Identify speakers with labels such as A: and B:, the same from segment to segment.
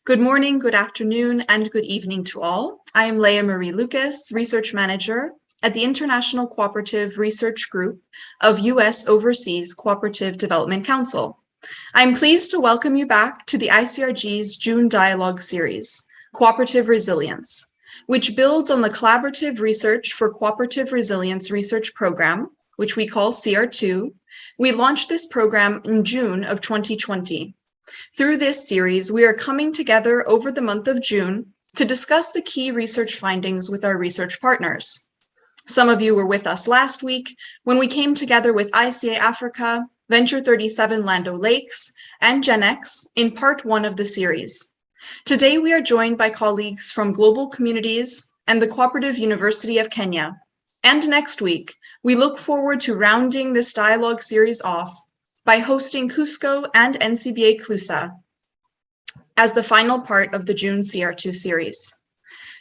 A: Good morning, good afternoon, and good evening to all. I am Leah Marie Lucas, Research Manager at the International Cooperative Research Group of U.S. Overseas Cooperative Development Council. I'm pleased to welcome you back to the ICRG's June Dialogue Series, Cooperative Resilience, which builds on the Collaborative Research for Cooperative Resilience Research Program, which we call CR2. We launched this program in June of 2020. Through this series, we are coming together over the month of June to discuss the key research findings with our research partners. Some of you were with us last week when we came together with ICA Africa, Venture 37 Land O'Lakes, and GenX in part 1 of the series. Today, we are joined by colleagues from Global Communities and the Cooperative University of Kenya. And next week, we look forward to rounding this dialogue series off by hosting Cusco and NCBA CLUSA as the final part of the June CR2 series.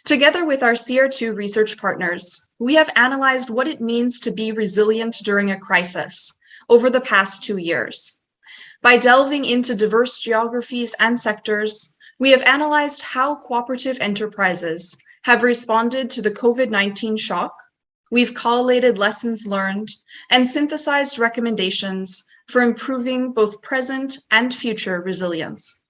A: Together with our CR2 research partners, we have analyzed what it means to be resilient during a crisis over the past 2 years. By delving into diverse geographies and sectors, we have analyzed how cooperative enterprises have responded to the COVID-19 shock. We've collated lessons learned and synthesized recommendations for improving both present and future resilience.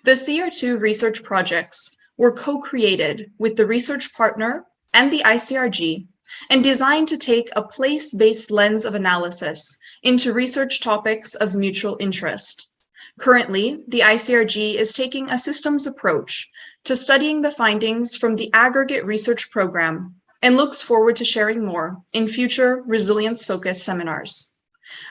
A: The CR2 research projects were co-created with the research partner and the ICRG and designed to take a place-based lens of analysis into research topics of mutual interest. Currently, the ICRG is taking a systems approach to studying the findings from the aggregate research program and looks forward to sharing more in future resilience-focused seminars.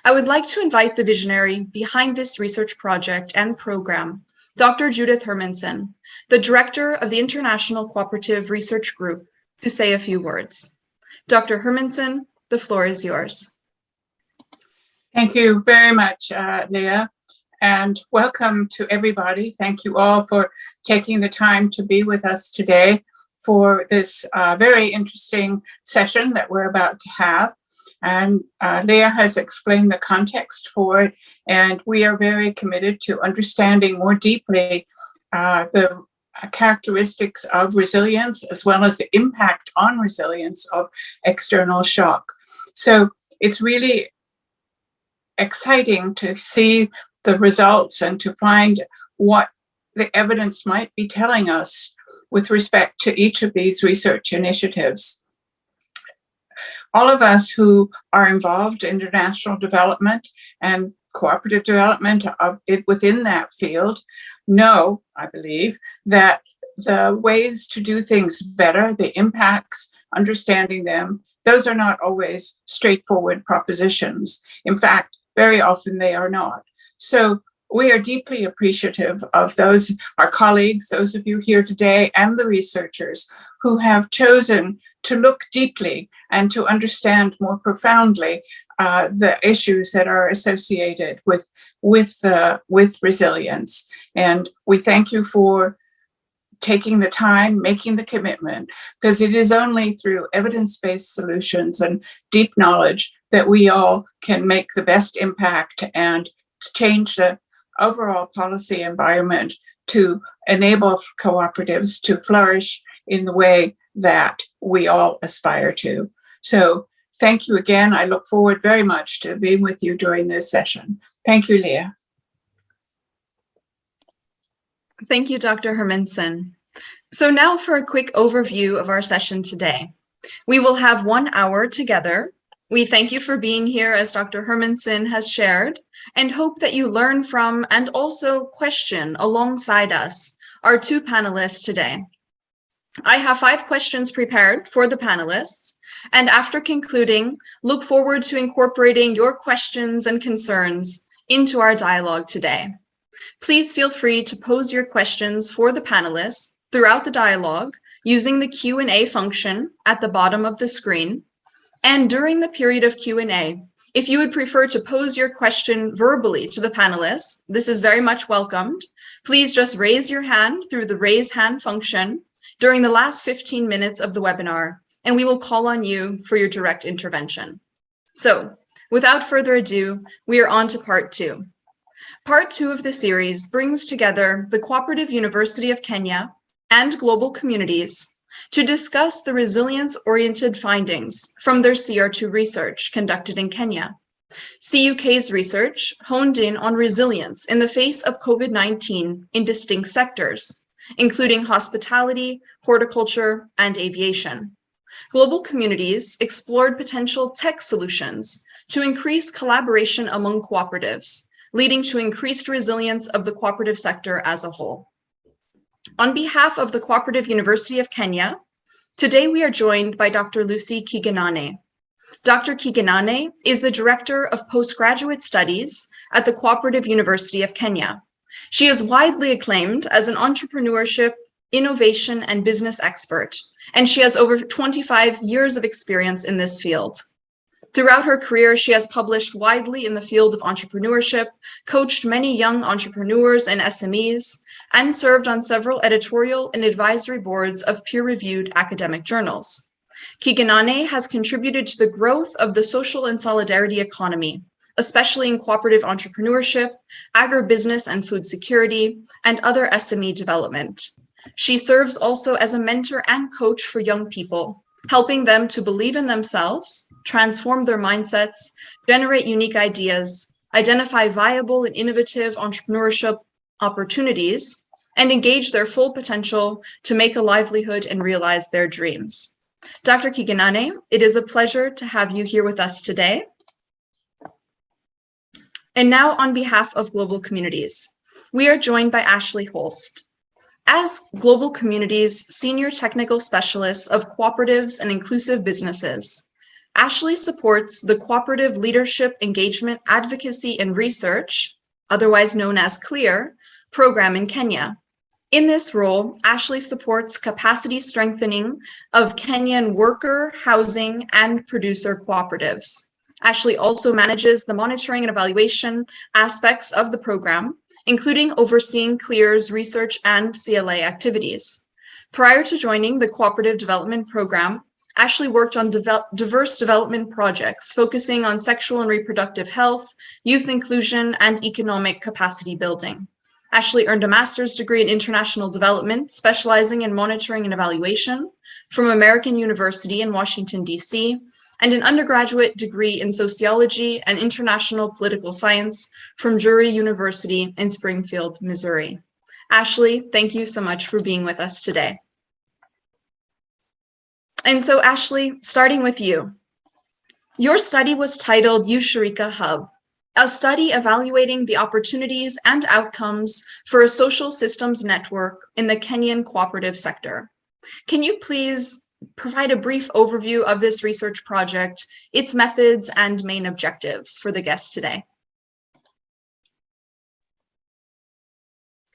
A: I would like to invite the visionary behind this research project and program, Dr. Judith Hermansen, the director of the International Cooperative Research Group, to say a few words. Dr. Hermansen, the floor is yours.
B: Thank you very much, Leah, and welcome to everybody. Thank you all for taking the time to be with us today for this very interesting session that we're about to have. And Leah has explained the context for it, and we are very committed to understanding more deeply the characteristics of resilience, as well as the impact on resilience of external shock. So it's really exciting to see the results and to find what the evidence might be telling us with respect to each of these research initiatives. All of us who are involved in international development and cooperative development within that field know, I believe, that the ways to do things better, the impacts, understanding them, those are not always straightforward propositions. In fact, very often they are not. So we are deeply appreciative of those, our colleagues, those of you here today, and the researchers who have chosen to look deeply and to understand more profoundly the issues that are associated with resilience. And we thank you for taking the time, making the commitment, because it is only through evidence-based solutions and deep knowledge that we all can make the best impact and change the overall policy environment to enable cooperatives to flourish in the way that we all aspire to. So thank you again. I look forward very much to being with you during this session. Thank you, Leah.
A: Thank you, Dr. Hermansen. So now for a quick overview of our session today. We will have 1 hour together. We thank you for being here, as Dr. Hermansen has shared, and hope that you learn from and also question alongside us our 2 panelists today. I have 5 questions prepared for the panelists, and after concluding, look forward to incorporating your questions and concerns into our dialogue today. Please feel free to pose your questions for the panelists throughout the dialogue using the Q&A function at the bottom of the screen. And during the period of Q&A, if you would prefer to pose your question verbally to the panelists, this is very much welcomed. Please just raise your hand through the raise hand function during the last 15 minutes of the webinar, and we will call on you for your direct intervention. So, without further ado, we are on to part 2. Part 2 of the series brings together the Cooperative University of Kenya and global communities to discuss the resilience-oriented findings from their CR2 research conducted in Kenya. CUK's research honed in on resilience in the face of COVID-19 in distinct sectors, including hospitality, horticulture, and aviation. Global communities explored potential tech solutions to increase collaboration among cooperatives, leading to increased resilience of the cooperative sector as a whole. On behalf of the Cooperative University of Kenya, today we are joined by Dr. Lucy Kiganane. Dr. Kiganane is the Director of Postgraduate Studies at the Cooperative University of Kenya. She is widely acclaimed as an entrepreneurship, innovation, and business expert, and she has over 25 years of experience in this field. Throughout her career, she has published widely in the field of entrepreneurship, coached many young entrepreneurs and SMEs, and served on several editorial and advisory boards of peer-reviewed academic journals. Kiganane has contributed to the growth of the social and solidarity economy, especially in cooperative entrepreneurship, agribusiness and food security, and other SME development. She serves also as a mentor and coach for young people, helping them to believe in themselves, transform their mindsets, generate unique ideas, identify viable and innovative entrepreneurship opportunities, and engage their full potential to make a livelihood and realize their dreams. Dr. Kiganane, it is a pleasure to have you here with us today. And now, on behalf of Global Communities, we are joined by Ashley Holst. As Global Communities Senior Technical Specialist of Cooperatives and Inclusive Businesses, Ashley supports the Cooperative Leadership Engagement Advocacy and Research, otherwise known as CLEAR, program in Kenya. In this role, Ashley supports capacity strengthening of Kenyan worker, housing, and producer cooperatives. Ashley also manages the monitoring and evaluation aspects of the program, including overseeing CLEAR's research and CLA activities. Prior to joining the Cooperative Development Program, Ashley worked on diverse development projects focusing on sexual and reproductive health, youth inclusion, and economic capacity building. Ashley earned a master's degree in international development, specializing in monitoring and evaluation from American University in Washington, D.C., and an undergraduate degree in sociology and international political science from Drury University in Springfield, Missouri. Ashley, thank you so much for being with us today. And so, Ashley, starting with you, your study was titled Ushirika Hub, a study evaluating the opportunities and outcomes for a social systems network in the Kenyan cooperative sector. Can you please provide a brief overview of this research project, its methods, and main objectives for the guests today?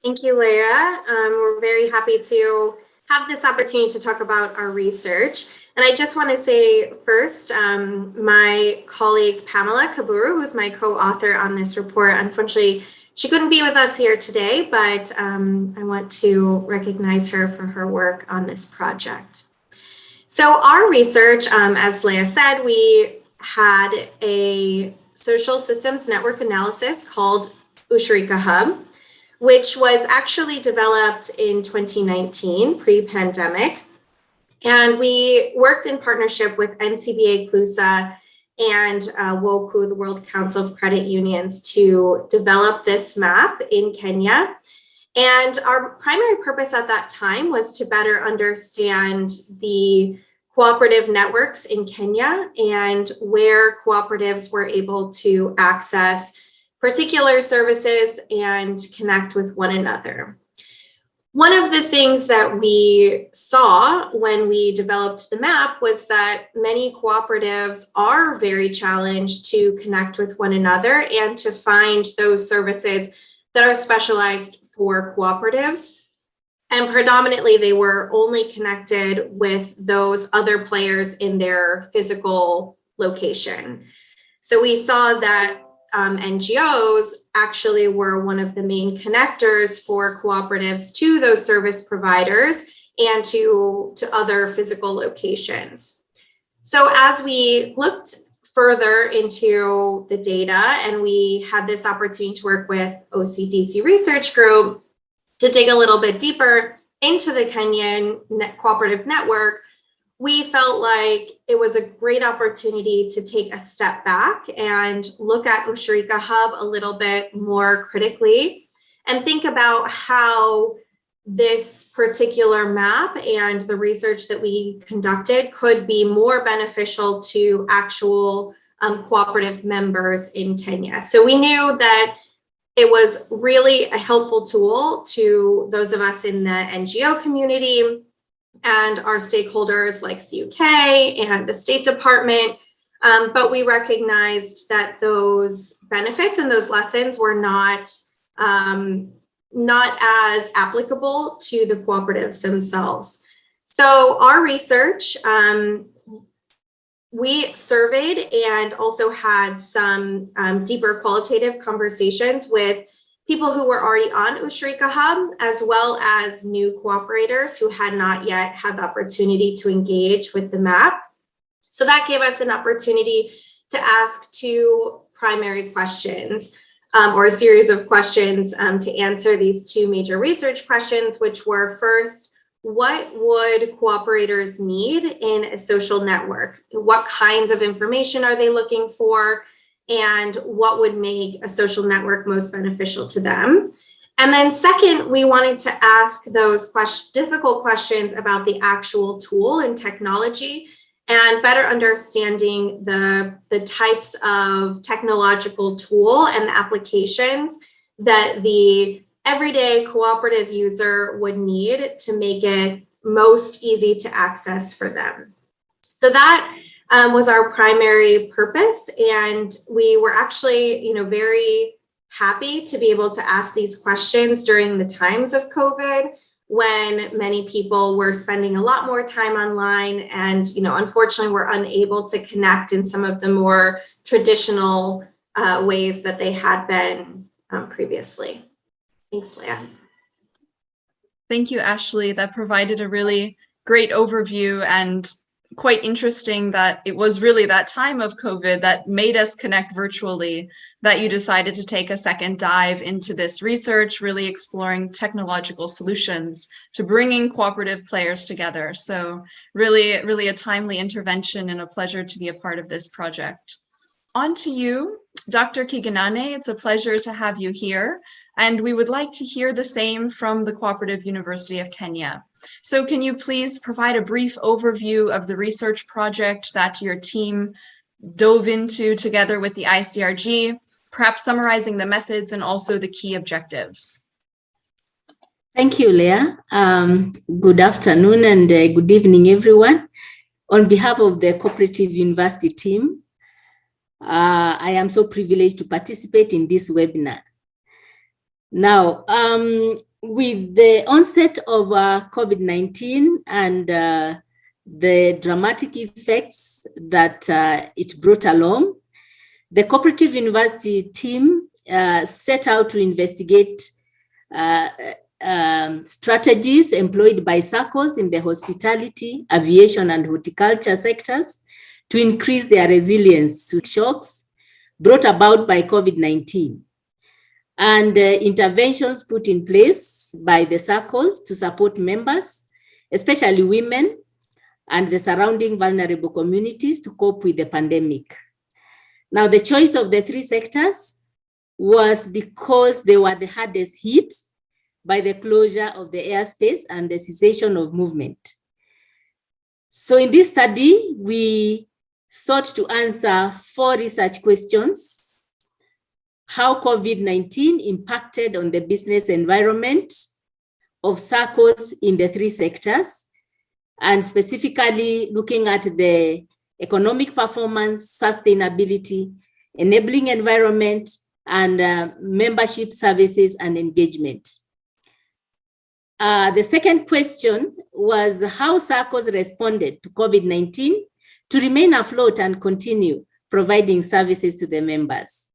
C: Thank you, Leah. We're very happy to have this opportunity to talk about our research. And I just want to say first, my colleague Pamela Kaburu, who's my co-author on this report, unfortunately, she couldn't be with us here today, but I want to recognize her for her work on this project. So our research, as Leah said, we had a social systems network analysis called Ushirika Hub, which was actually developed in 2019, pre-pandemic. And we worked in partnership with NCBA CLUSA and WOCU, the World Council of Credit Unions, to develop this map in Kenya. And our primary purpose at that time was to better understand the cooperative networks in Kenya and where cooperatives were able to access particular services and connect with one another. One of the things that we saw when we developed the map was that many cooperatives are very challenged to connect with one another and to find those services that are specialized for cooperatives. And predominantly, they were only connected with those other players in their physical location. So we saw that NGOs actually were one of the main connectors for cooperatives to those service providers and to other physical locations. So as we looked further into the data, and we had this opportunity to work with OCDC Research Group to dig a little bit deeper into the Kenyan cooperative network, we felt like it was a great opportunity to take a step back and look at Ushirika Hub a little bit more critically and think about how this particular map and the research that we conducted could be more beneficial to actual cooperative members in Kenya. So we knew that it was really a helpful tool to those of us in the NGO community and our stakeholders like CUK and the State Department, but we recognized that those benefits and those lessons were not as applicable to the cooperatives themselves. So our research, we surveyed and also had some deeper qualitative conversations with people who were already on Ushirika Hub, as well as new cooperators who had not yet had the opportunity to engage with the map. So that gave us an opportunity to ask two primary questions, or a series of questions to answer these two major research questions, which were first, what would cooperators need in a social network? What kinds of information are they looking for? And what would make a social network most beneficial to them? And then second, we wanted to ask those difficult questions about the actual tool and technology and better understanding the types of technological tool and applications that the everyday cooperative user would need to make it most easy to access for them. So that was our primary purpose, and we were actually, very happy to be able to ask these questions during the times of COVID, when many people were spending a lot more time online and, unfortunately were unable to connect in some of the more traditional ways that they had been previously. Thanks, Leah.
A: Thank you, Ashley. That provided a really great overview, and quite interesting that it was really that time of COVID that made us connect virtually, that you decided to take a second dive into this research, really exploring technological solutions to bringing cooperative players together. So really a timely intervention, and a pleasure to be a part of this project. On to you, Dr. Kiganane. It's a pleasure to have you here. And we would like to hear the same from the Cooperative University of Kenya. So can you please provide a brief overview of the research project that your team dove into together with the ICRG, perhaps summarizing the methods and also the key objectives?
D: Thank you, Leah. Good afternoon and good evening, everyone. On behalf of the Cooperative University team, I am so privileged to participate in this webinar. Now, with the onset of COVID-19 and the dramatic effects that it brought along, the Cooperative University team set out to investigate strategies employed by SACCOs in the hospitality, aviation, and horticulture sectors to increase their resilience to shocks brought about by COVID-19. And interventions put in place by the SACCOs to support members, especially women and the surrounding vulnerable communities, to cope with the pandemic. Now, the choice of the three sectors was because they were the hardest hit by the closure of the airspace and the cessation of movement. So in this study, we sought to answer 4 research questions: how COVID-19 impacted on the business environment of SACCOs in the 3 sectors, and specifically looking at the economic performance, sustainability, enabling environment, and membership services and engagement. The second question was how SACCOs responded to COVID-19 to remain afloat and continue providing services to the members.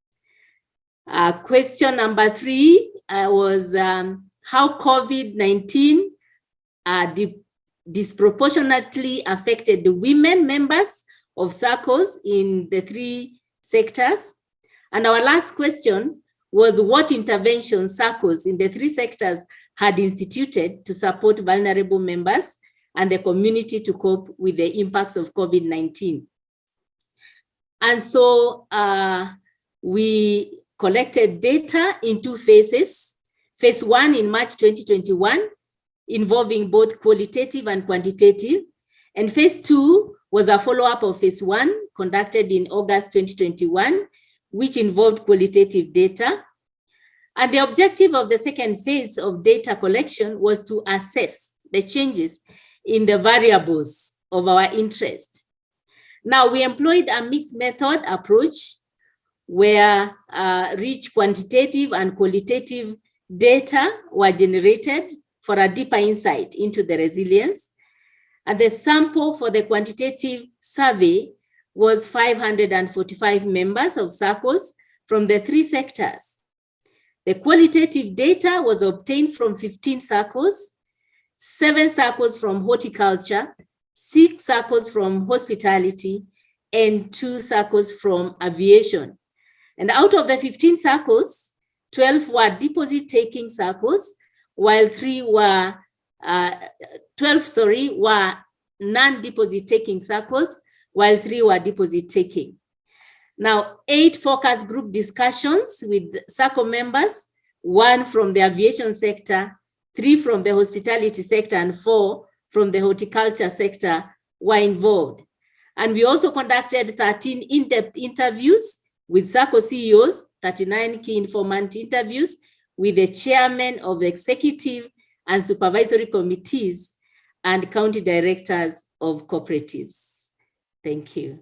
D: Question number 3 was how COVID-19 disproportionately affected the women members of SACCOs in the 3 sectors. And our last question was what interventions SACCOs in the 3 sectors had instituted to support vulnerable members and the community to cope with the impacts of COVID-19. And so we collected data in 2 phases. Phase 1 in March 2021, involving both qualitative and quantitative. And phase 2 was a follow-up of phase 1 conducted in August 2021, which involved qualitative data. And the objective of the second phase of data collection was to assess the changes in the variables of our interest. Now, we employed a mixed method approach where rich quantitative and qualitative data were generated for a deeper insight into the resilience. And the sample for the quantitative survey was 545 members of SACCOs from the 3 sectors. The qualitative data was obtained from 15 SACCOs, 7 SACCOs from horticulture, 6 SACCOs from hospitality, and 2 SACCOs from aviation. And out of the 15 SACCOs, 12 were deposit-taking SACCOs, while 12 were non-deposit-taking SACCOs, while 3 were deposit-taking. Now, 8 focus group discussions with SACCO members, 1 from the aviation sector, 3 from the hospitality sector, and 4 from the horticulture sector were involved. And we also conducted 13 in-depth interviews with SACCO CEOs, 39 key informant interviews with the chairman of the executive and supervisory committees and county directors of cooperatives. Thank you.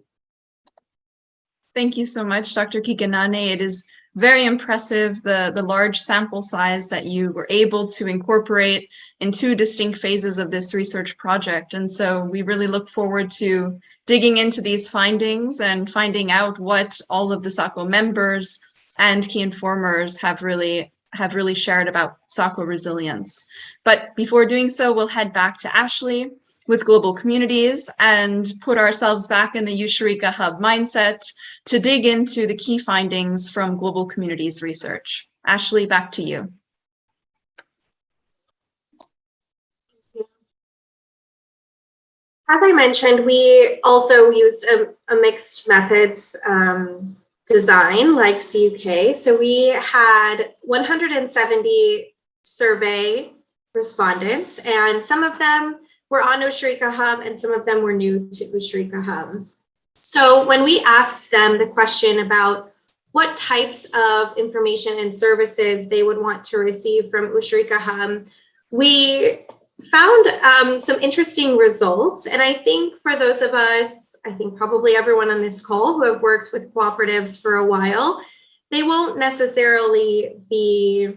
A: Thank you so much, Dr. Kiganane. It is very impressive, the large sample size that you were able to incorporate in 2 distinct phases of this research project. And so we really look forward to digging into these findings and finding out what all of the SACCO members and key informers have really shared about SACCO resilience. But before doing so, we'll head back to Ashley with global communities and put ourselves back in the Ushirika Hub mindset to dig into the key findings from global communities research. Ashley, back to you.
C: As I mentioned, we also used a mixed methods design like CUK. So we had 170 survey respondents, and some of them were on Ushirika Hub and some of them were new to Ushirika Hub. So when we asked them the question about what types of information and services they would want to receive from Ushirika Hub, we found some interesting results. And I think for those of us, I think probably everyone on this call who have worked with cooperatives for a while, they won't necessarily be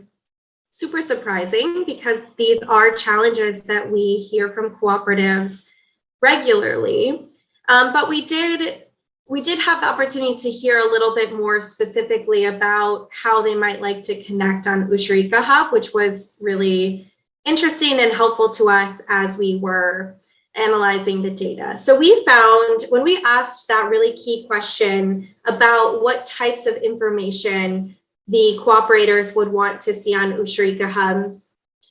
C: super surprising because these are challenges that we hear from cooperatives regularly. But we did have the opportunity to hear a little bit more specifically about how they might like to connect on Ushirika Hub, which was really interesting and helpful to us as we were analyzing the data. So we found when we asked that really key question about what types of information the cooperators would want to see on Ushirika Hub,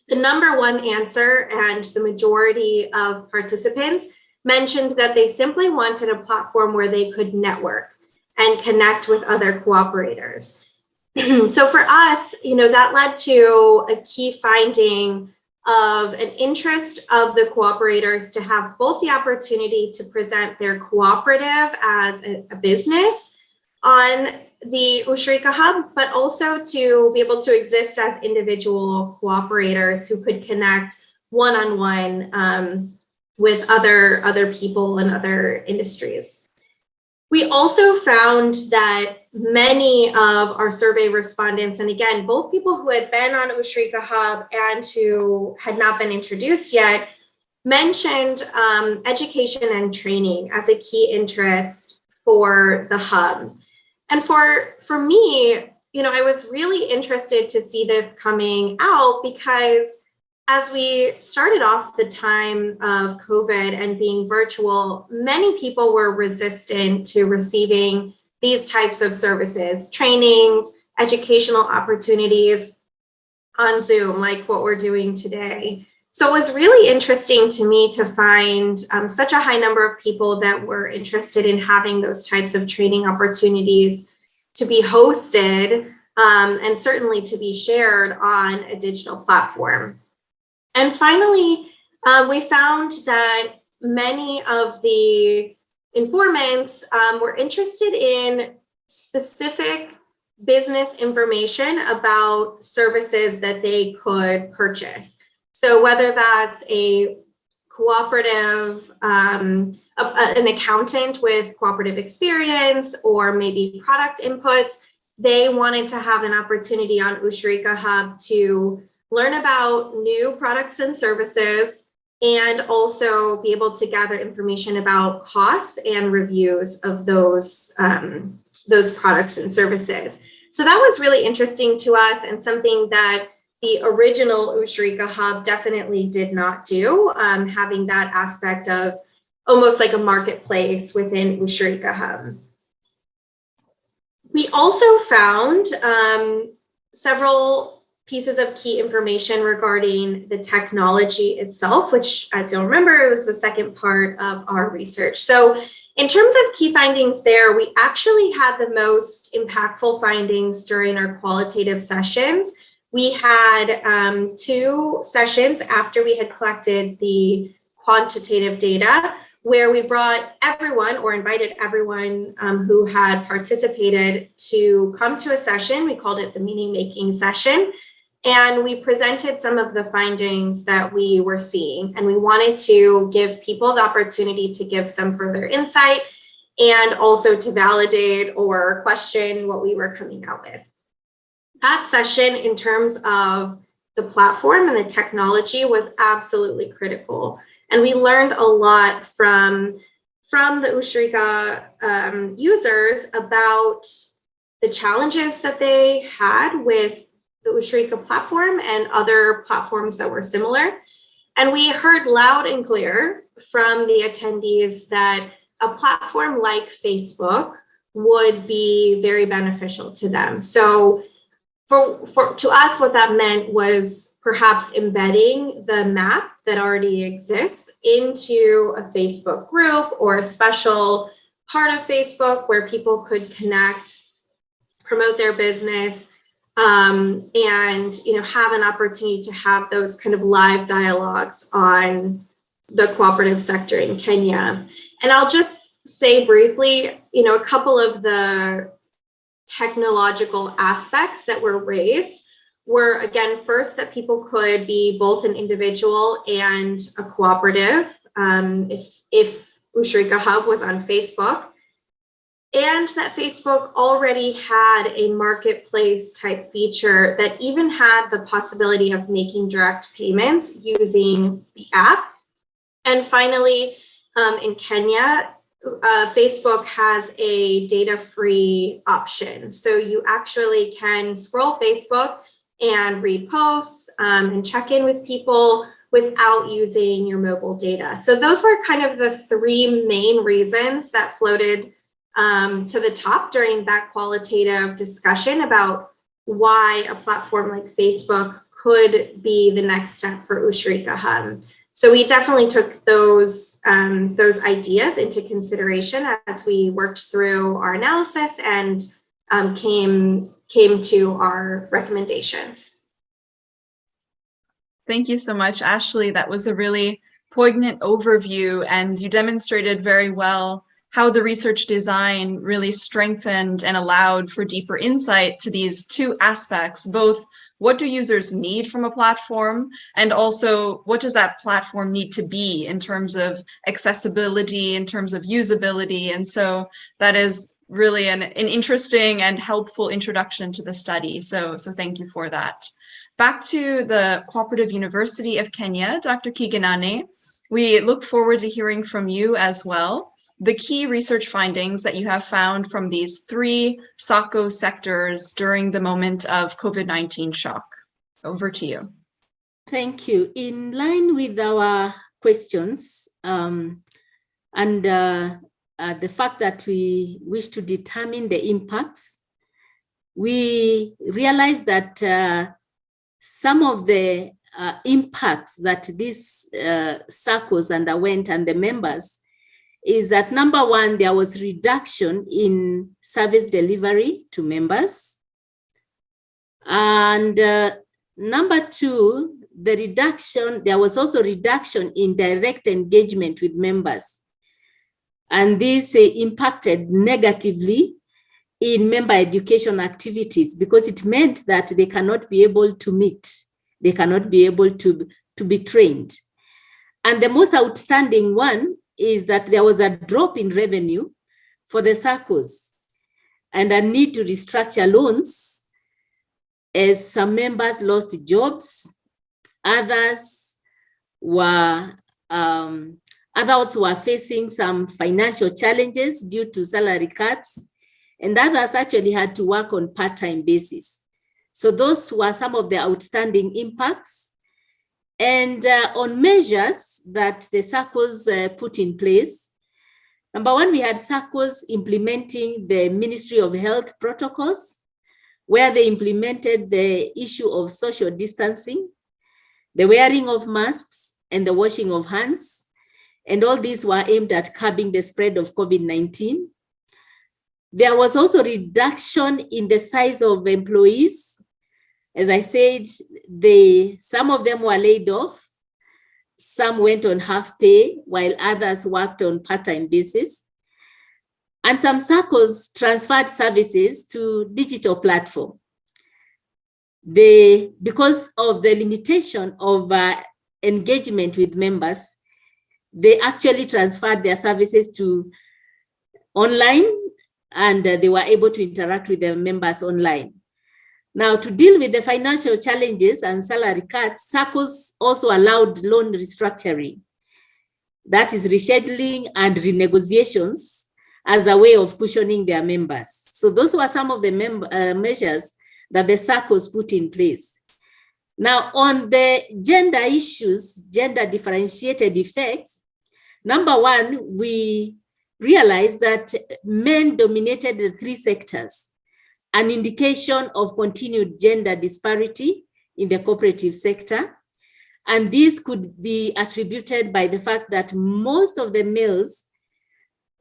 C: the number 1 answer and the majority of participants mentioned that they simply wanted a platform where they could network and connect with other cooperators. So for us, that led to a key finding of an interest of the cooperators to have both the opportunity to present their cooperative as a business on the Ushirika Hub, but also to be able to exist as individual cooperators who could connect one-on-one with other people and other industries. We also found that many of our survey respondents, and again, both people who had been on Ushirika Hub and who had not been introduced yet, mentioned education and training as a key interest for the hub. And for me, I was really interested to see this coming out because as we started off the time of COVID and being virtual, many people were resistant to receiving these types of services, trainings, educational opportunities on Zoom, like what we're doing today. So it was really interesting to me to find such a high number of people that were interested in having those types of training opportunities to be hosted and certainly to be shared on a digital platform. And finally, we found that many of the informants were interested in specific business information about services that they could purchase. So whether that's a cooperative, an accountant with cooperative experience, or maybe product inputs, they wanted to have an opportunity on Ushrika Hub to learn about new products and services, and also be able to gather information about costs and reviews of those products and services. So that was really interesting to us, and something that the original Ushrika Hub definitely did not do, having that aspect of almost like a marketplace within Ushrika Hub. We also found several pieces of key information regarding the technology itself, which, as you'll remember, was the second part of our research. So in terms of key findings there, we actually had the most impactful findings during our qualitative sessions. We had 2 sessions after we had collected the quantitative data, where we brought everyone, or invited everyone who had participated, to come to a session. We called it the meaning making session. And we presented some of the findings that we were seeing. And we wanted to give people the opportunity to give some further insight, and also to validate or question what we were coming out with. That session, in terms of the platform and the technology, was absolutely critical. And we learned a lot from the Ushrika users about the challenges that they had with the Ushrika platform and other platforms that were similar. And we heard loud and clear from the attendees that a platform like Facebook would be very beneficial to them. So to us, what that meant was perhaps embedding the map that already exists into a Facebook group or a special part of Facebook where people could connect, promote their business, and have an opportunity to have those kind of live dialogues on the cooperative sector in Kenya. And I'll just say briefly, a couple of the technological aspects that were raised were, again, first, that people could be both an individual and a cooperative if Ushrika Hub was on Facebook, and that Facebook already had a marketplace type feature that even had the possibility of making direct payments using the app. And finally, in Kenya, Facebook has a data-free option. So you actually can scroll Facebook and read posts and check in with people without using your mobile data. So those were kind of the 3 main reasons that floated to the top during that qualitative discussion about why a platform like Facebook could be the next step for Ushrika Hub. So we definitely took those ideas into consideration as we worked through our analysis and came to our recommendations.
A: Thank you so much, Ashley. That was a really poignant overview, and you demonstrated very well how the research design really strengthened and allowed for deeper insight to these 2 aspects, both what do users need from a platform, and also what does that platform need to be in terms of accessibility, in terms of usability. And so that is really an interesting and helpful introduction to the study. So thank you for that. Back to the Cooperative University of Kenya, Dr. Kiganane, we look forward to hearing from you as well the key research findings that you have found from these 3 SACO sectors during the moment of COVID-19 shock. Over to you.
D: Thank you. In line with our questions and the fact that we wish to determine the impacts, we realize that some of the impacts that these circles underwent and the members is that, number one, there was reduction in service delivery to members. And number two, there was also reduction in direct engagement with members. And this impacted negatively in member education activities, because it meant that they cannot be able to meet, they cannot be able to be trained. And the most outstanding one is that there was a drop in revenue for the circles and a need to restructure loans, as some members lost jobs, others were facing some financial challenges due to salary cuts, and others actually had to work on part-time basis. So those were some of the outstanding impacts. And on measures that the circles put in place, number one, we had circles implementing the Ministry of Health protocols, where they implemented the issue of social distancing, the wearing of masks, and the washing of hands. And all these were aimed at curbing the spread of COVID-19. There was also reduction in the size of employees. As I said, some of them were laid off, some went on half pay, while others worked on part-time basis. And some circles transferred services to digital platform. Because of the limitation of engagement with members, they actually transferred their services to online, and they were able to interact with their members online. Now, to deal with the financial challenges and salary cuts, circles also allowed loan restructuring, that is rescheduling and renegotiations, as a way of cushioning their members. So those were some of the measures that the circles put in place. Now, on the gender issues, gender differentiated effects, number one, we realized that men dominated the three sectors, an indication of continued gender disparity in the cooperative sector. And this could be attributed by the fact that most of the males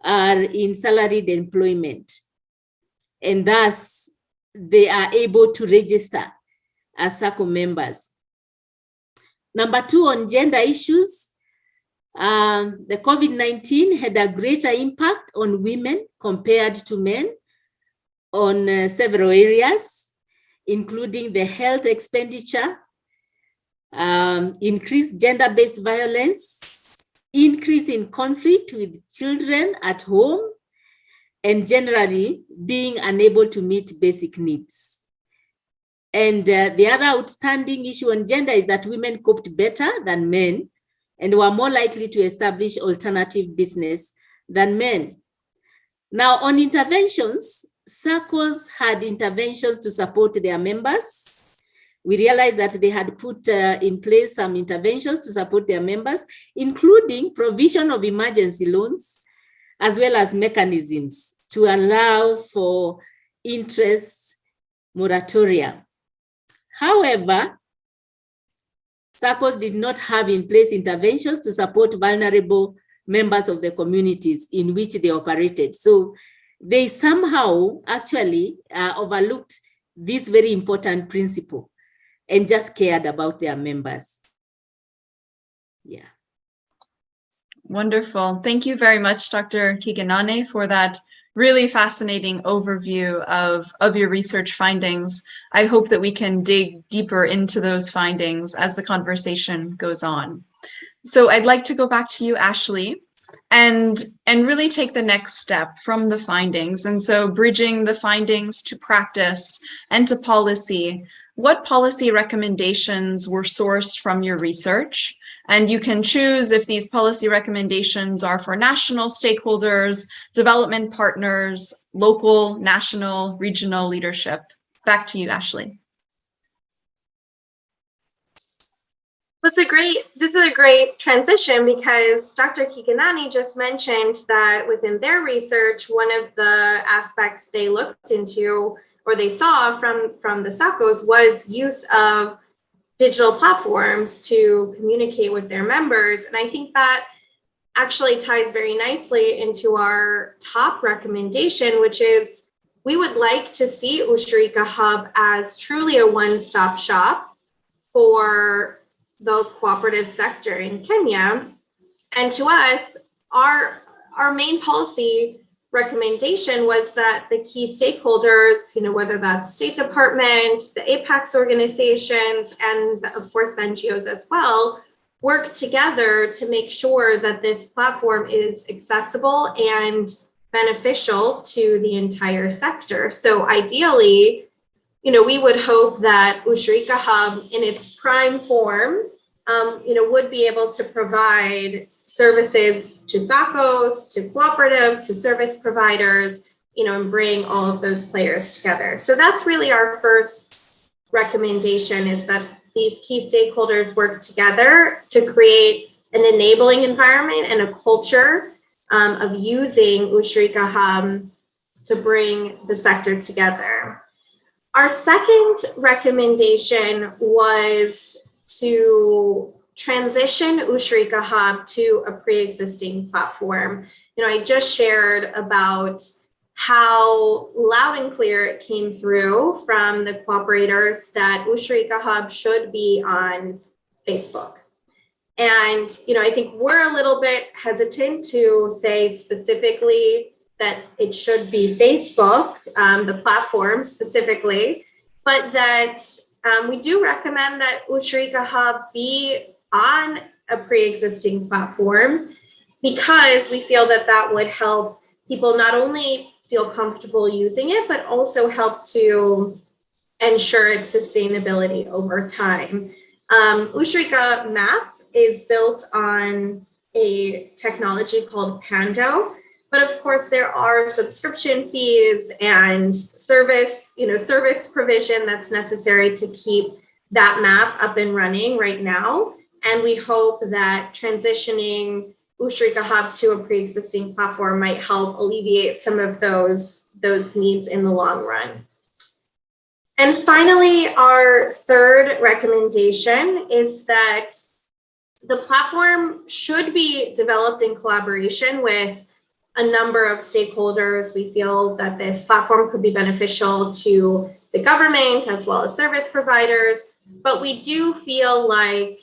D: are in salaried employment, and thus they are able to register as circle members. Number two, on gender issues, the COVID-19 had a greater impact on women compared to men on several areas, including the health expenditure, increased gender-based violence, increase in conflict with children at home, and generally being unable to meet basic needs. And the other outstanding issue on gender is that women coped better than men and were more likely to establish alternative business than men. Now, on interventions, circles had interventions to support their members. We realized that they had put in place some interventions to support their members, including provision of emergency loans, as well as mechanisms to allow for interest moratoria. However, circles did not have in place interventions to support vulnerable members of the communities in which they operated. So they somehow actually overlooked this very important principle and just cared about their members. Yeah.
A: Wonderful. Thank you very much, Dr. Kiganane, for that really fascinating overview of your research findings. I hope that we can dig deeper into those findings as the conversation goes on. So I'd like to go back to you, Ashley, and really take the next step from the findings. And so bridging the findings to practice and to policy, what policy recommendations were sourced from your research? And you can choose if these policy recommendations are for national stakeholders, development partners, local, national, regional leadership. Back to you, Ashley.
C: This is a great transition because Dr. Kikanani just mentioned that within their research, one of the aspects they looked into or they saw from the SACOs was use of digital platforms to communicate with their members. And I think that actually ties very nicely into our top recommendation, which is we would like to see Ushirika Hub as truly a one-stop shop for the cooperative sector in Kenya. And to us, our main policy recommendation was that the key stakeholders, whether that's State Department, the Apex organizations, and of course the NGOs as well, work together to make sure that this platform is accessible and beneficial to the entire sector. So ideally, we would hope that Ushirika Hub in its prime form, would be able to provide services to SACOs, to cooperatives, to service providers, and bring all of those players together. So that's really our first recommendation, is that these key stakeholders work together to create an enabling environment and a culture of using Ushirika Hub to bring the sector together. Our second recommendation was to transition Ushirika Hub to a pre-existing platform. I just shared about how loud and clear it came through from the cooperators that Ushirika Hub should be on Facebook. And, I think we're a little bit hesitant to say specifically that it should be Facebook, the platform specifically, but that we do recommend that Ushirika Hub be on a pre-existing platform, because we feel that that would help people not only feel comfortable using it, but also help to ensure its sustainability over time. Ushirika Map is built on a technology called Pando, but of course there are subscription fees and service provision that's necessary to keep that map up and running right now. And we hope that transitioning Ushirika Hub to a pre-existing platform might help alleviate some of those needs in the long run. And finally, our third recommendation is that the platform should be developed in collaboration with a number of stakeholders. We feel that this platform could be beneficial to the government as well as service providers, but we do feel like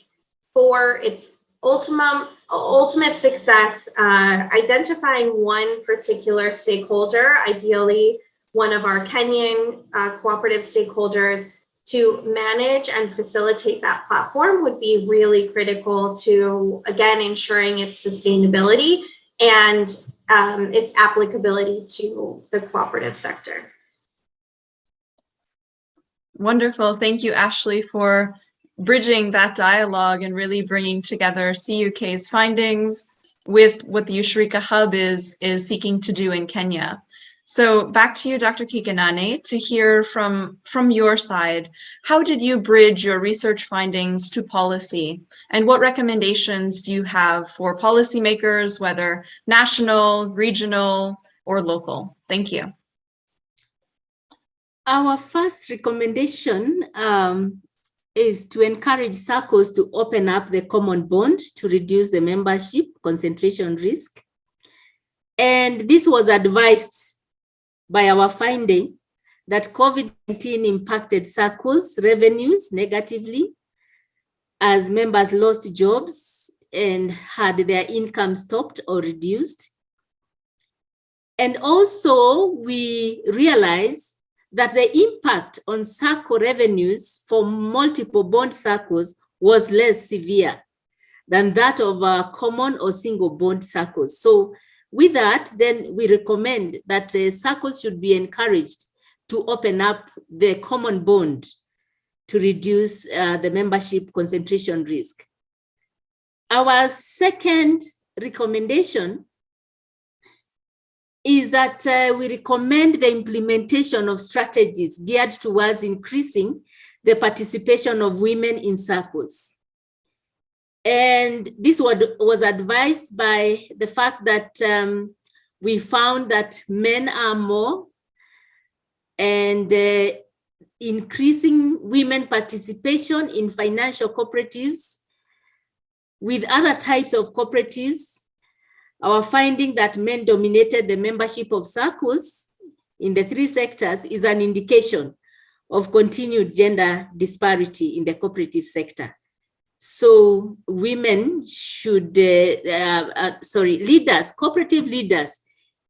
C: for its ultimate success, identifying one particular stakeholder, ideally one of our Kenyan cooperative stakeholders, to manage and facilitate that platform would be really critical to, again, ensuring its sustainability and its applicability to the cooperative sector.
A: Wonderful. Thank you, Ashley, for bridging that dialogue and really bringing together CUK's findings with what the Ushirika Hub is seeking to do in Kenya. So back to you, Dr. Kikanane, to hear from your side. How did you bridge your research findings to policy? And what recommendations do you have for policymakers, whether national, regional, or local? Thank you.
D: Our first recommendation is to encourage SACCOs to open up the common bond to reduce the membership concentration risk. And this was advised by our finding that COVID-19 impacted SACCOs' revenues negatively as members lost jobs and had their income stopped or reduced. And also we realized that the impact on SACCO revenues for multiple bond SACCOs was less severe than that of common or single bond SACCOs. So with that, then we recommend that SACCOs should be encouraged to open up the common bond to reduce the membership concentration risk. Our second recommendation is that we recommend the implementation of strategies geared towards increasing the participation of women in SACCOs. And this was advised by the fact that we found that men are more, and increasing women participation in financial cooperatives with other types of cooperatives. Our finding that men dominated the membership of SACCOs in the three sectors is an indication of continued gender disparity in the cooperative sector. So women should, cooperative leaders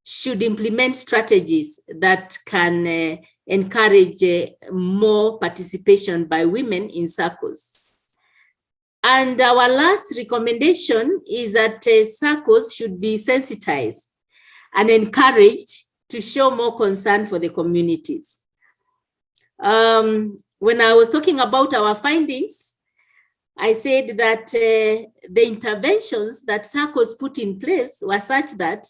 D: should implement strategies that can encourage more participation by women in SACCOs. And our last recommendation is that SACCOs should be sensitized and encouraged to show more concern for the communities. When I was talking about our findings, I said that the interventions that SACCOs put in place were such that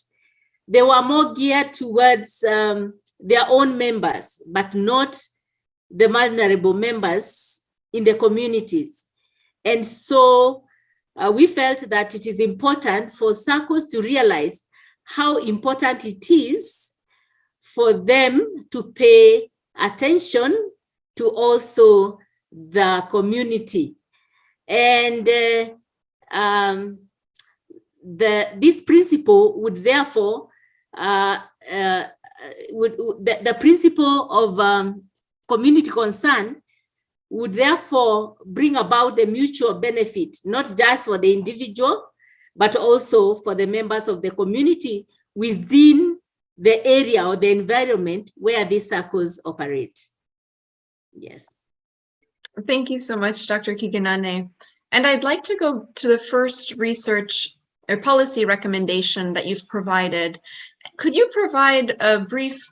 D: they were more geared towards their own members, but not the vulnerable members in the communities. And so we felt that it is important for SACCOs to realize how important it is for them to pay attention to also the community. And this principle would therefore, the principle of community concern would therefore bring about the mutual benefit, not just for the individual, but also for the members of the community within the area or the environment where these SACCOs operate. Yes.
A: Thank you so much, Dr. Kiganane. And I'd like to go to the first research or policy recommendation that you've provided. Could you provide a brief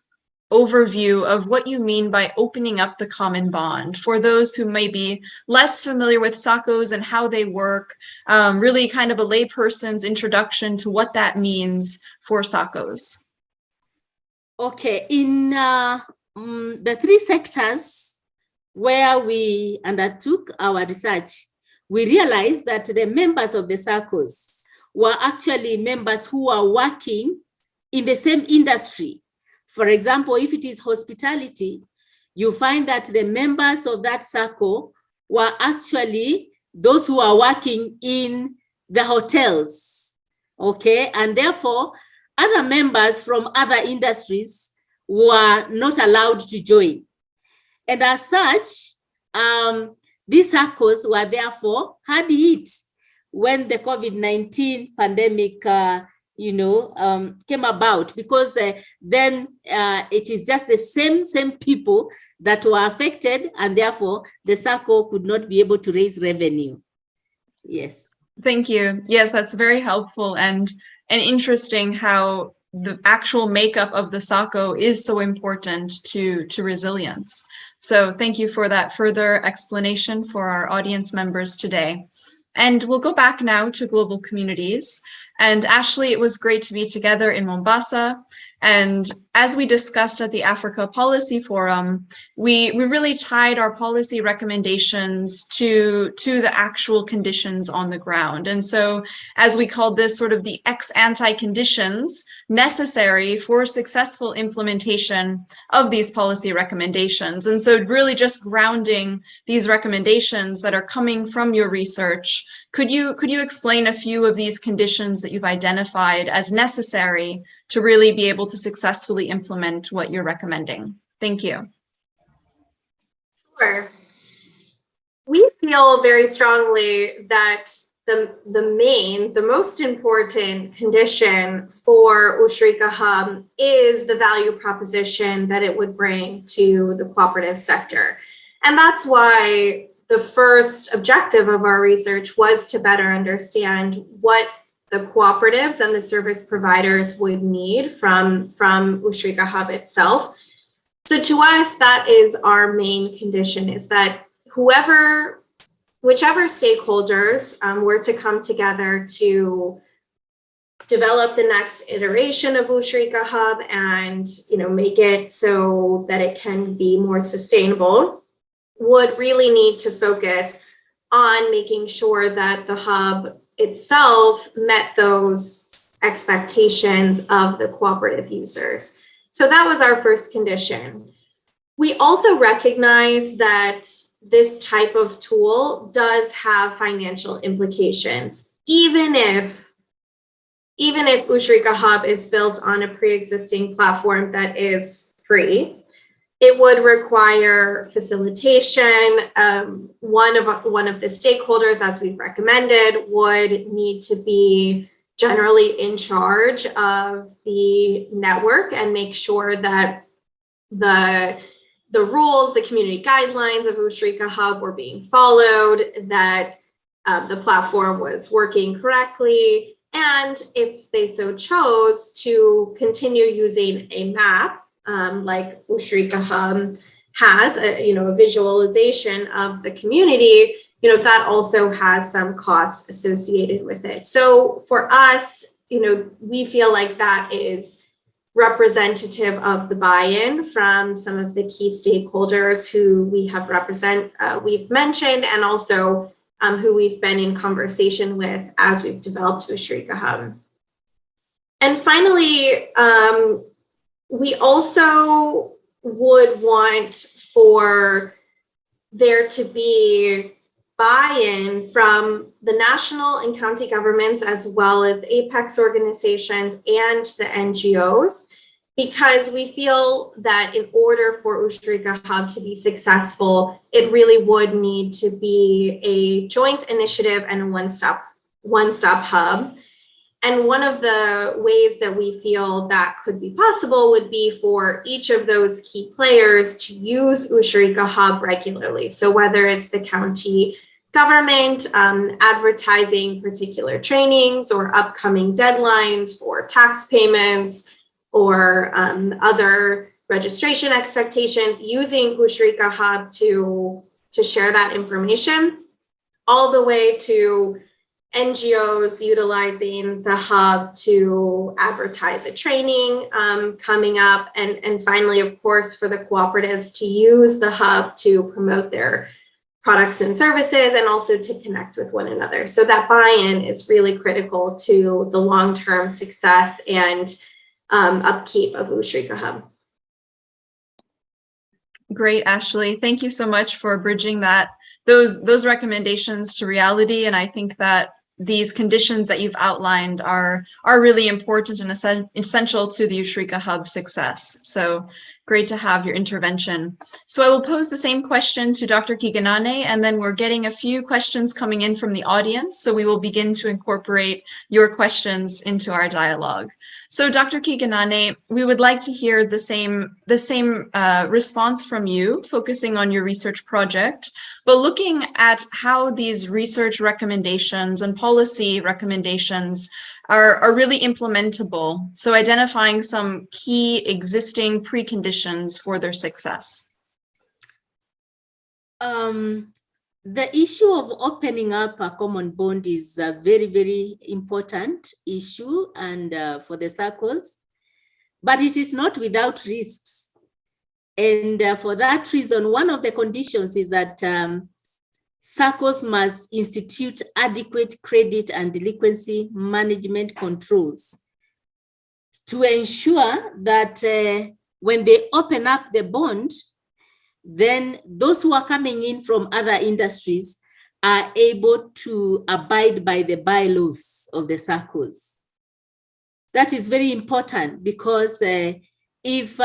A: overview of what you mean by opening up the common bond for those who may be less familiar with SACCOs and how they work, really kind of a layperson's introduction to what that means for SACCOs?
D: Okay, in the three sectors where we undertook our research, we realized that the members of the SACCOs were actually members who are working in the same industry. For example, if it is hospitality, you find that the members of that SACCO were actually those who are working in the hotels, okay? And therefore, other members from other industries were not allowed to join. And as such, these SACCOs were therefore hard hit when the COVID-19 pandemic came about, because then it is just the same people that were affected, and therefore the SACCO could not be able to raise revenue. Yes.
A: Thank you. Yes, that's very helpful and interesting how the actual makeup of the SACCO is so important to resilience. So thank you for that further explanation for our audience members today. And we'll go back now to global communities. And Ashley, it was great to be together in Mombasa. And as we discussed at the Africa Policy Forum, we really tied our policy recommendations to the actual conditions on the ground. And so, as we called this, sort of the ex-ante conditions necessary for successful implementation of these policy recommendations. And so really just grounding these recommendations that are coming from your research. Could you explain a few of these conditions that you've identified as necessary to really be able to successfully implement what you're recommending? Thank you.
C: Sure. We feel very strongly that the most important condition for Ushirika Hub is the value proposition that it would bring to the cooperative sector. And that's why the first objective of our research was to better understand what the cooperatives and the service providers would need from Ushirika Hub itself. So to us, that is our main condition, is that whichever stakeholders were to come together to develop the next iteration of Ushirika Hub and make it so that it can be more sustainable, would really need to focus on making sure that the hub itself met those expectations of the cooperative users. So that was our first condition. We also recognize that this type of tool does have financial implications, even if Ushrika Hub is built on a pre-existing platform that is free. It would require facilitation. One of the stakeholders, as we've recommended, would need to be generally in charge of the network and make sure that the rules, the community guidelines of Ushrika Hub were being followed, that the platform was working correctly, and if they so chose to continue using a map, like Ushrika Hub has, a visualization of the community, that also has some costs associated with it. So for us, we feel like that is representative of the buy-in from some of the key stakeholders who we've mentioned, and also who we've been in conversation with as we've developed Ushrika Hub. And finally, we also would want for there to be buy-in from the national and county governments, as well as the apex organizations and the NGOs, because we feel that in order for Ushrika Hub to be successful, it really would need to be a joint initiative and a one-stop hub. And one of the ways that we feel that could be possible would be for each of those key players to use Ushrika Hub regularly. So whether it's the county government advertising particular trainings or upcoming deadlines for tax payments or other registration expectations, using Ushrika Hub to share that information, all the way to NGOs utilizing the hub to advertise a training coming up, and finally, of course, for the cooperatives to use the hub to promote their products and services, and also to connect with one another. So that buy-in is really critical to the long-term success and upkeep of Ushrika Hub.
A: Great, Ashley. Thank you so much for bridging those recommendations to reality. And I think that these conditions that you've outlined are really important and essential to the Ushrika Hub success. So great to have your intervention. So I will pose the same question to Dr. Kiganane, and then we're getting a few questions coming in from the audience. So we will begin to incorporate your questions into our dialogue. So Dr. Kiganane, we would like to hear the same response from you, focusing on your research project, but looking at how these research recommendations and policy recommendations are really implementable. So identifying some key existing preconditions for their success.
D: The issue of opening up a common bond is a very, very important issue and for the circles, but it is not without risks. And for that reason, one of the conditions is that circles must institute adequate credit and delinquency management controls to ensure that when they open up the bond, then those who are coming in from other industries are able to abide by the bylaws of the circles. That is very important, because if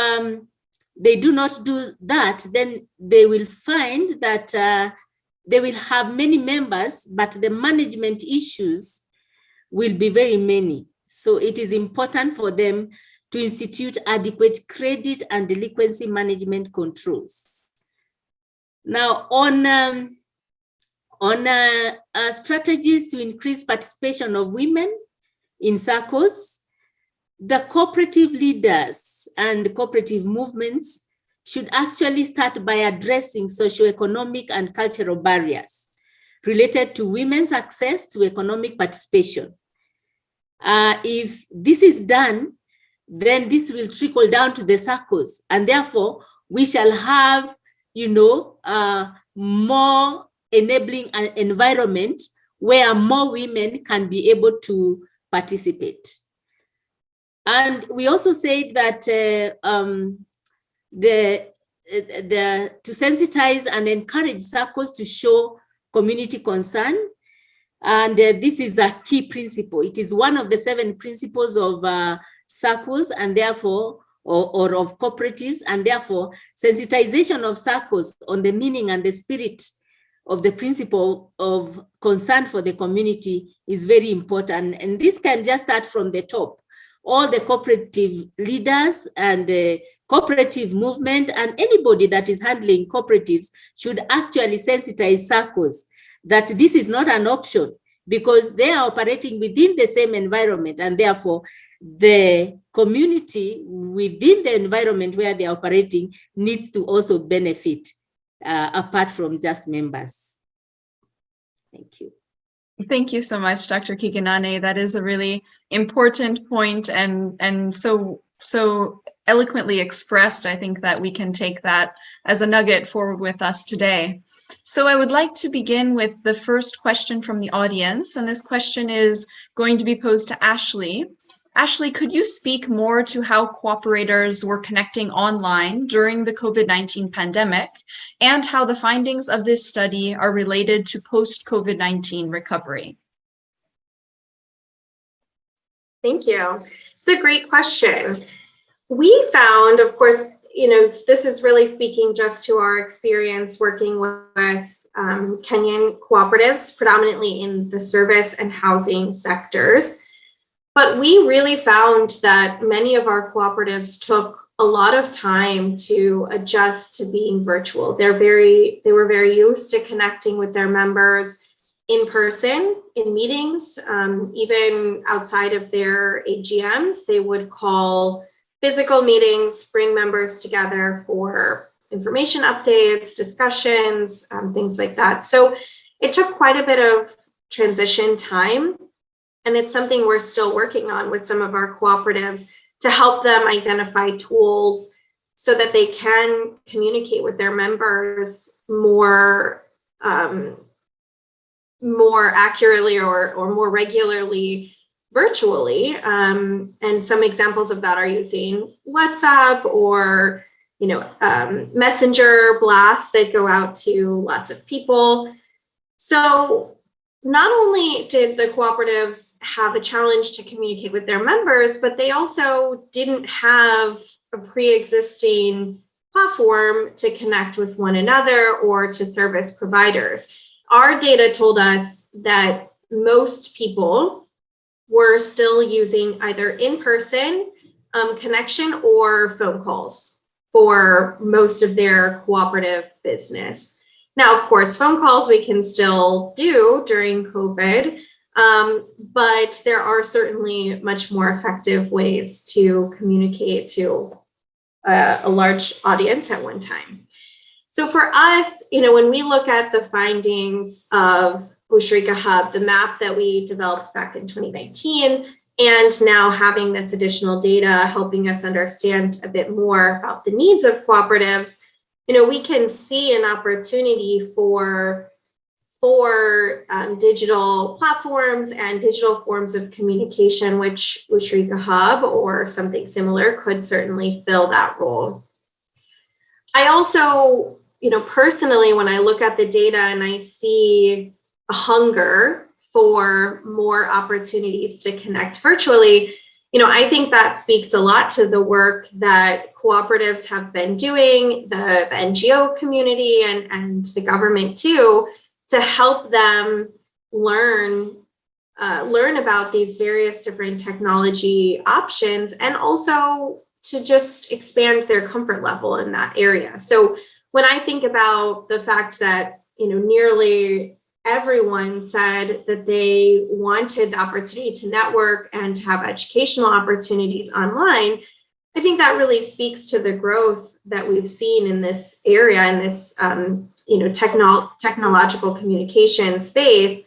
D: they do not do that, then they will find that they will have many members, but the management issues will be very many. So it is important for them to institute adequate credit and delinquency management controls. Now, on strategies to increase participation of women in circles, the cooperative leaders and cooperative movements should actually start by addressing socioeconomic and cultural barriers related to women's access to economic participation. If this is done, then this will trickle down to the circles, and therefore we shall have, more enabling an environment where more women can be able to participate. And we also said that to sensitize and encourage circles to show community concern. And this is a key principle. It is one of the 7 principles of circles, and therefore, or of cooperatives, and therefore sensitization of circles on the meaning and the spirit of the principle of concern for the community is very important. And this can just start from the top. All the cooperative leaders and the cooperative movement and anybody that is handling cooperatives should actually sensitize circles that this is not an option, because they are operating within the same environment, and therefore the community within the environment where they are operating needs to also benefit apart from just members. Thank you.
A: Thank you so much, Dr. Kiganane. That is a really important point, and so eloquently expressed. I think that we can take that as a nugget forward with us today. So I would like to begin with the first question from the audience, and this question is going to be posed to Ashley. Ashley, could you speak more to how cooperators were connecting online during the COVID-19 pandemic and how the findings of this study are related to post-COVID-19 recovery?
C: Thank you. It's a great question. We found, of course, this is really speaking just to our experience working with Kenyan cooperatives, predominantly in the service and housing sectors. But we really found that many of our cooperatives took a lot of time to adjust to being virtual. They were very used to connecting with their members in person, in meetings, even outside of their AGMs. They would call physical meetings, bring members together for information updates, discussions, things like that. So it took quite a bit of transition time. And it's something we're still working on with some of our cooperatives to help them identify tools so that they can communicate with their members more accurately or more regularly virtually. And some examples of that are using WhatsApp or messenger blasts that go out to lots of people. So not only did the cooperatives have a challenge to communicate with their members, but they also didn't have a pre-existing platform to connect with one another or to service providers. Our data told us that most people were still using either in-person connection or phone calls for most of their cooperative business. Now, of course, phone calls we can still do during COVID, but there are certainly much more effective ways to communicate to a large audience at one time. So for us, when we look at the findings of Ushrika Hub, the map that we developed back in 2019, and now having this additional data helping us understand a bit more about the needs of cooperatives, we can see an opportunity for digital platforms and digital forms of communication, which Ushrika Hub or something similar could certainly fill that role. I also, personally, when I look at the data and I see a hunger for more opportunities to connect virtually, I think that speaks a lot to the work that cooperatives have been doing, the NGO community and the government too, to help them learn about these various different technology options and also to just expand their comfort level in that area. So when I think about the fact that, nearly everyone said that they wanted the opportunity to network and to have educational opportunities online, I think that really speaks to the growth that we've seen in this area, in this technological communication space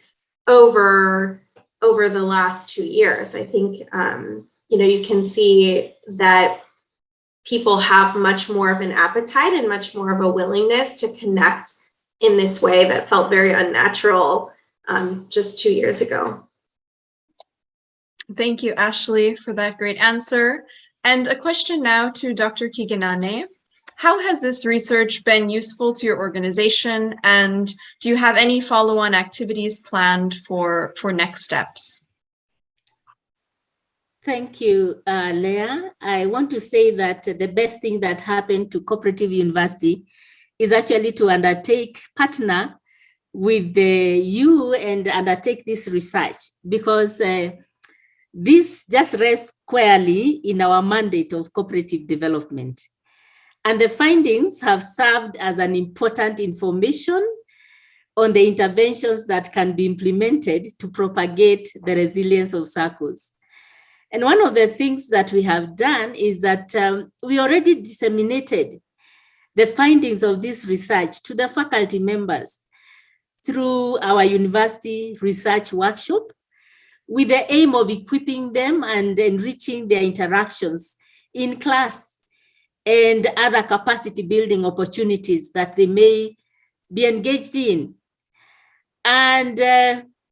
C: over the last 2 years. I think you can see that people have much more of an appetite and much more of a willingness to connect in this way that felt very unnatural just 2 years ago.
A: Thank you, Ashley, for that great answer. And a question now to Dr. Kiganane. How has this research been useful to your organization, and do you have any follow-on activities planned for next steps?
D: Thank you, Leah. I want to say that the best thing that happened to Cooperative University is actually to partner with you and undertake this research, because this just rests squarely in our mandate of cooperative development. And the findings have served as an important information on the interventions that can be implemented to propagate the resilience of circles. And one of the things that we have done is that we already disseminated the findings of this research to the faculty members through our university research workshop, with the aim of equipping them and enriching their interactions in class and other capacity building opportunities that they may be engaged in. And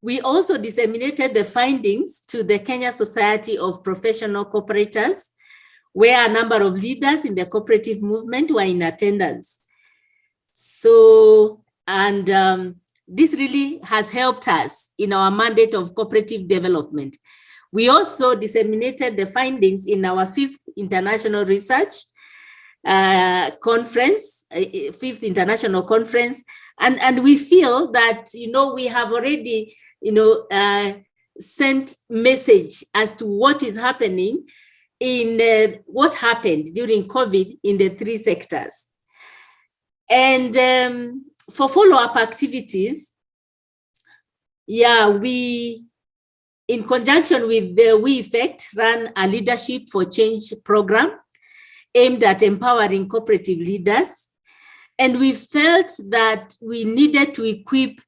D: we also disseminated the findings to the Kenya Society of Professional Cooperators, where a number of leaders in the cooperative movement were in attendance. So, this really has helped us in our mandate of cooperative development. We also disseminated the findings in our 5th International Research Conference, 5th International Conference, and we feel that, we have already, sent message as to what is happening in what happened during COVID in the 3 sectors. And for follow-up activities, we, in conjunction with the We Effect, ran a Leadership for Change program aimed at empowering cooperative leaders. And we felt that we needed to equip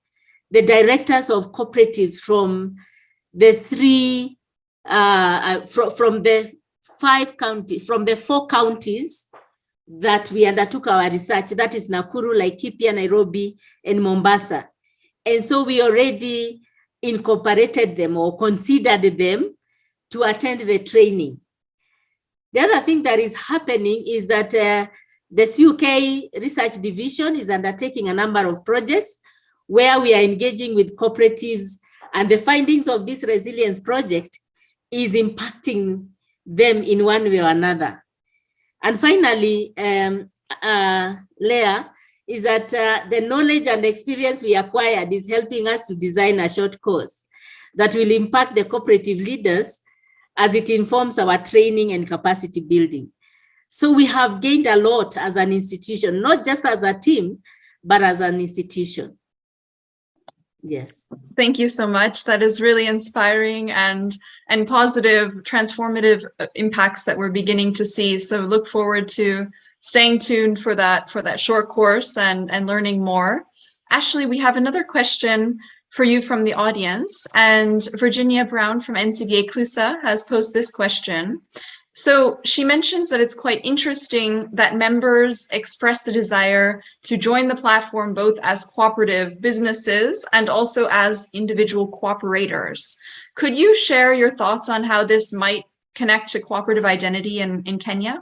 D: the directors of cooperatives from the 4 counties that we undertook our research, that is Nakuru, Laikipia, Nairobi, and Mombasa. And so we already incorporated them or considered them to attend the training. The other thing that is happening is that the CUK Research Division is undertaking a number of projects where we are engaging with cooperatives, and the findings of this resilience project is impacting them in one way or another. And finally, Leah, is that the knowledge and experience we acquired is helping us to design a short course that will impact the cooperative leaders as it informs our training and capacity building. So we have gained a lot as an institution, not just as a team, but as an institution. Yes.
A: Thank you so much. That is really inspiring and positive, transformative impacts that we're beginning to see. So look forward to staying tuned for that short course and learning more. Ashley, we have another question for you from the audience, and Virginia Brown from NCBA CLUSA has posed this question. So she mentions that it's quite interesting that members express the desire to join the platform both as cooperative businesses and also as individual cooperators. Could you share your thoughts on how this might connect to cooperative identity in Kenya?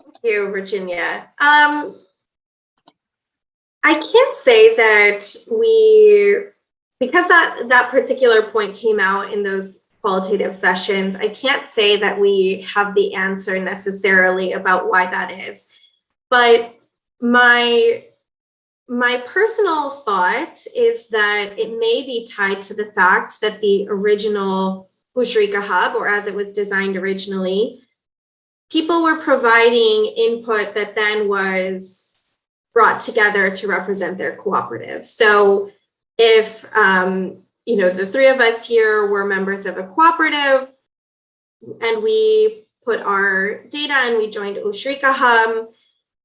C: Thank you, Virginia. I can't say that because that particular point came out in those qualitative sessions, I can't say that we have the answer necessarily about why that is. But my personal thought is that it may be tied to the fact that the original Ushirika Hub, or as it was designed originally, people were providing input that then was brought together to represent their cooperative. So if the 3 of us here were members of a cooperative and we put our data and we joined Ushirika Hub,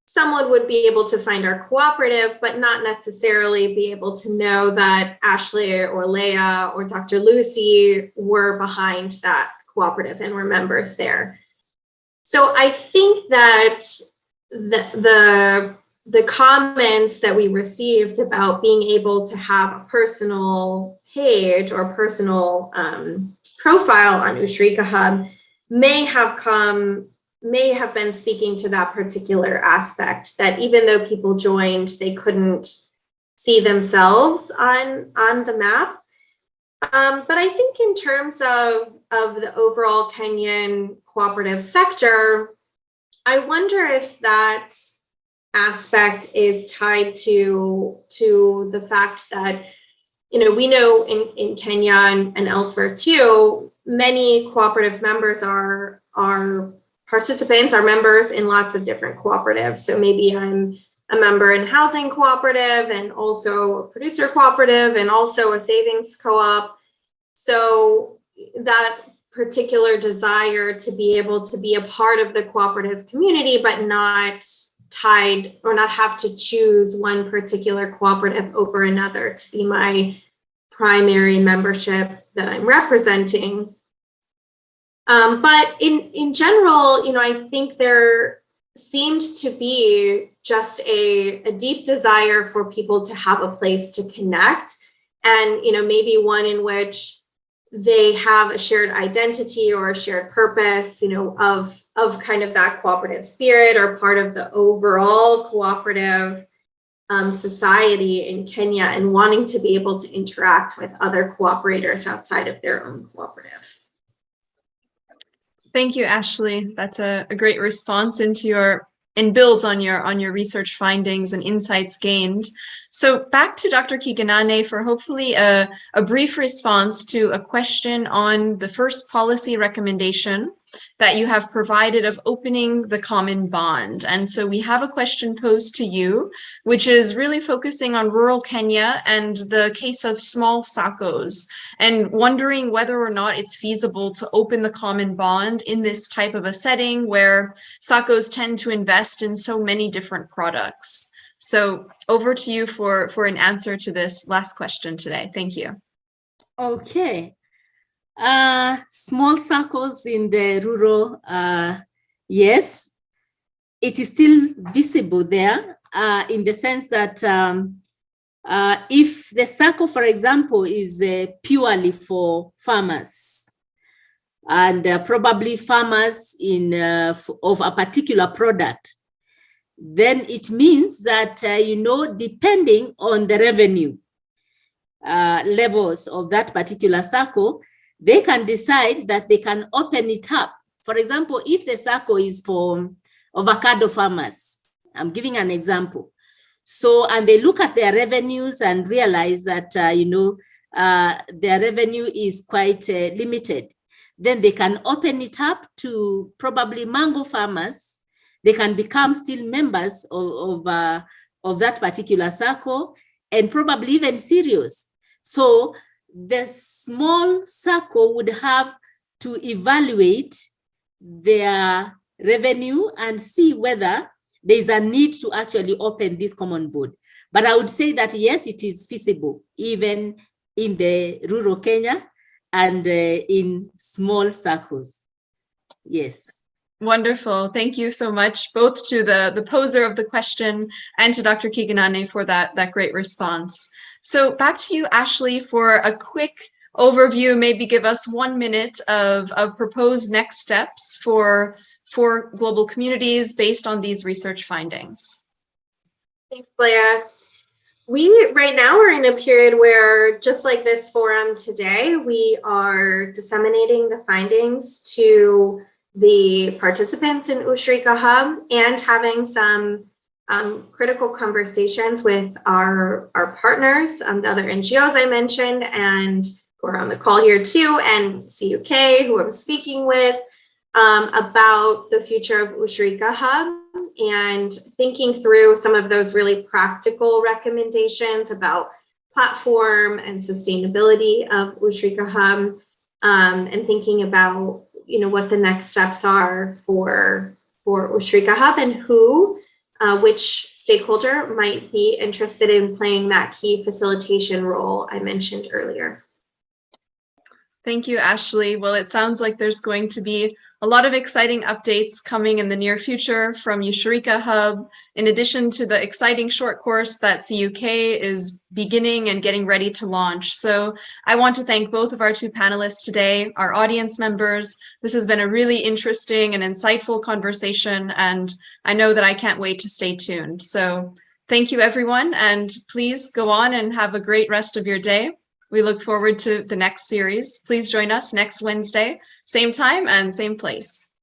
C: someone would be able to find our cooperative, but not necessarily be able to know that Ashley or Leah or Dr. Lucy were behind that cooperative and were members there. So I think that the comments that we received about being able to have a personal page or personal profile on Ushrika Hub may have been speaking to that particular aspect, that even though people joined, they couldn't see themselves on the map. But I think in terms of the overall Kenyan cooperative sector, I wonder if that aspect is tied to the fact that, we know in Kenya and elsewhere too, many cooperative members are participants, are members in lots of different cooperatives. So maybe I'm a member in housing cooperative and also a producer cooperative and also a savings co-op. So that particular desire to be able to be a part of the cooperative community, but not tied or not have to choose one particular cooperative over another to be my primary membership that I'm representing. But in general, I think there seemed to be just a deep desire for people to have a place to connect, and maybe one in which they have a shared identity or a shared purpose, of kind of that cooperative spirit or part of the overall cooperative society in Kenya, and wanting to be able to interact with other cooperators outside of their own cooperative.
A: Thank you, Ashley. That's a great response and builds on your research findings and insights gained. So back to Dr. Kiganane for hopefully a brief response to a question on the first policy recommendation that you have provided of opening the common bond. And so we have a question posed to you, which is really focusing on rural Kenya and the case of small SACCOs, and wondering whether or not it's feasible to open the common bond in this type of a setting where SACCOs tend to invest in so many different products. So over to you for an answer to this last question today. Thank you.
D: Okay. Small SACCOs in the rural, yes, it is still visible there in the sense that if the SACCO, for example, is purely for farmers and probably farmers of a particular product, then it means that, depending on the revenue levels of that particular SACCO, they can decide that they can open it up. For example, if the SACCO is for avocado farmers, I'm giving an example. So, and they look at their revenues and realize that, their revenue is quite limited, then they can open it up to probably mango farmers. They can become still members of that particular SACCO, and probably even cereals. So the small SACCO would have to evaluate their revenue and see whether there is a need to actually open this common board. But I would say that yes, it is feasible, even in the rural Kenya and in small SACCOs. Yes.
A: Wonderful. Thank you so much, both to the poser of the question and to Dr. Kiganane for that great response. So back to you, Ashley, for a quick overview, maybe give us 1 minute of proposed next steps for global communities based on these research findings.
C: Thanks, Leah. We right now are in a period where, just like this forum today, we are disseminating the findings to the participants in Ushrika Hub and having some critical conversations with our partners, the other NGOs I mentioned, and who are on the call here too, and CUK, who I'm speaking with, about the future of Ushrika Hub, and thinking through some of those really practical recommendations about platform and sustainability of Ushrika Hub, and thinking about what the next steps are for Ushrika Hub and which stakeholder might be interested in playing that key facilitation role I mentioned earlier.
A: Thank you, Ashley. Well, it sounds like there's going to be a lot of exciting updates coming in the near future from Eushirika Hub, in addition to the exciting short course that CUK is beginning and getting ready to launch. So I want to thank both of our two panelists today, our audience members. This has been a really interesting and insightful conversation, and I know that I can't wait to stay tuned. So thank you, everyone, and please go on and have a great rest of your day. We look forward to the next series. Please join us next Wednesday, same time and same place.